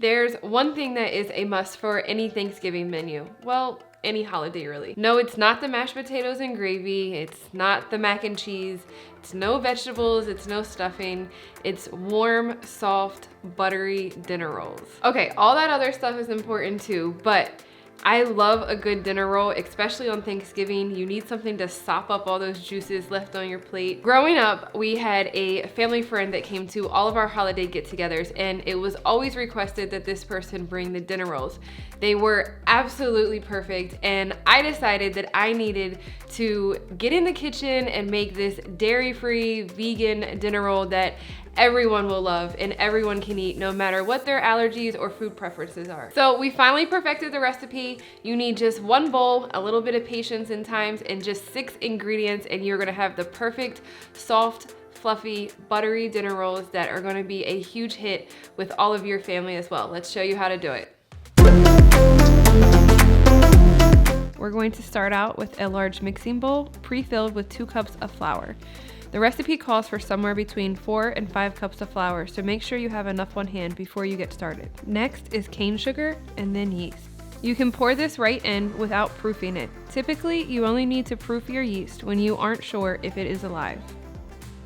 There's one thing that is a must for any Thanksgiving menu. Well, any holiday really. No, it's not the mashed potatoes and gravy. It's not the mac and cheese. It's no vegetables. It's no stuffing. It's warm, soft, buttery dinner rolls. Okay, all that other stuff is important too, but I love a good dinner roll, especially on Thanksgiving. You need something to sop up all those juices left on your plate. Growing up, we had a family friend that came to all of our holiday get-togethers, and it was always requested that this person bring the dinner rolls. They were absolutely perfect, and I decided that I needed to get in the kitchen and make this dairy-free vegan dinner roll that everyone will love and everyone can eat no matter what their allergies or food preferences are. So we finally perfected the recipe. You need just one bowl, a little bit of patience and time, and just 6 ingredients, and you're gonna have the perfect, soft, fluffy, buttery dinner rolls that are gonna be a huge hit with all of your family as well. Let's show you how to do it. We're going to start out with a large mixing bowl pre-filled with 2 cups of flour. The recipe calls for somewhere between 4 and 5 cups of flour, so make sure you have enough on hand before you get started. Next is cane sugar and then yeast. You can pour this right in without proofing it. Typically, you only need to proof your yeast when you aren't sure if it is alive.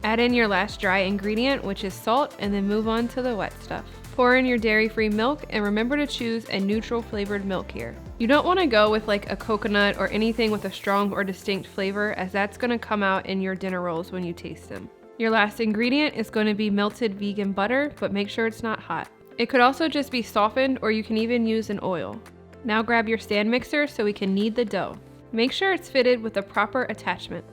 Add in your last dry ingredient, which is salt, and then move on to the wet stuff. Pour in your dairy-free milk, and remember to choose a neutral flavored milk here. You don't want to go with like a coconut or anything with a strong or distinct flavor, as that's going to come out in your dinner rolls when you taste them. Your last ingredient is going to be melted vegan butter, but make sure it's not hot. It could also just be softened, or you can even use an oil. Now grab your stand mixer so we can knead the dough. Make sure it's fitted with a proper attachment.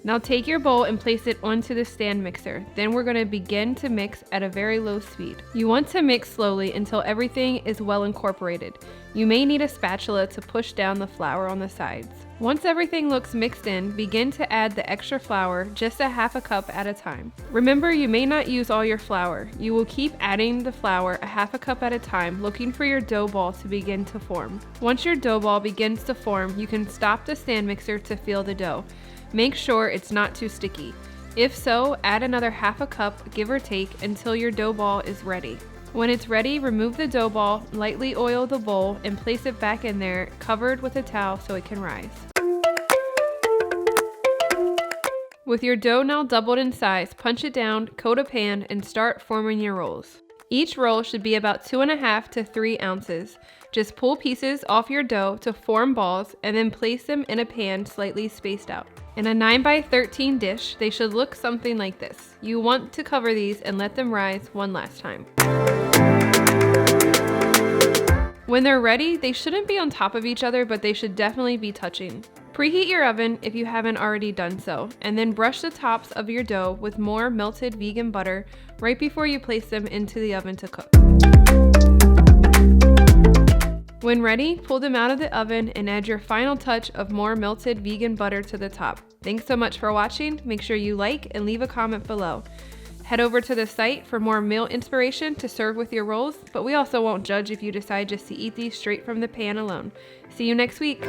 Now take your bowl and place it onto the stand mixer. Then we're going to begin to mix at a very low speed. You want to mix slowly until everything is well incorporated. You may need a spatula to push down the flour on the sides. Once everything looks mixed in, begin to add the extra flour, just a 1/2 cup at a time. Remember, you may not use all your flour. You will keep adding the flour a 1/2 cup at a time, looking for your dough ball to begin to form. Once your dough ball begins to form, you can stop the stand mixer to feel the dough. Make sure it's not too sticky. If so, add another 1/2 cup, give or take, until your dough ball is ready. When it's ready, remove the dough ball, lightly oil the bowl, and place it back in there, covered with a towel so it can rise. With your dough now doubled in size, punch it down, coat a pan, and start forming your rolls. Each roll should be about 2.5 to 3 ounces. Just pull pieces off your dough to form balls and then place them in a pan slightly spaced out. In a 9x13 dish, they should look something like this. You want to cover these and let them rise one last time. When they're ready, they shouldn't be on top of each other, but they should definitely be touching. Preheat your oven if you haven't already done so, and then brush the tops of your dough with more melted vegan butter right before you place them into the oven to cook. When ready, pull them out of the oven and add your final touch of more melted vegan butter to the top. Thanks so much for watching. Make sure you like and leave a comment below. Head over to the site for more meal inspiration to serve with your rolls, but we also won't judge if you decide just to eat these straight from the pan alone. See you next week.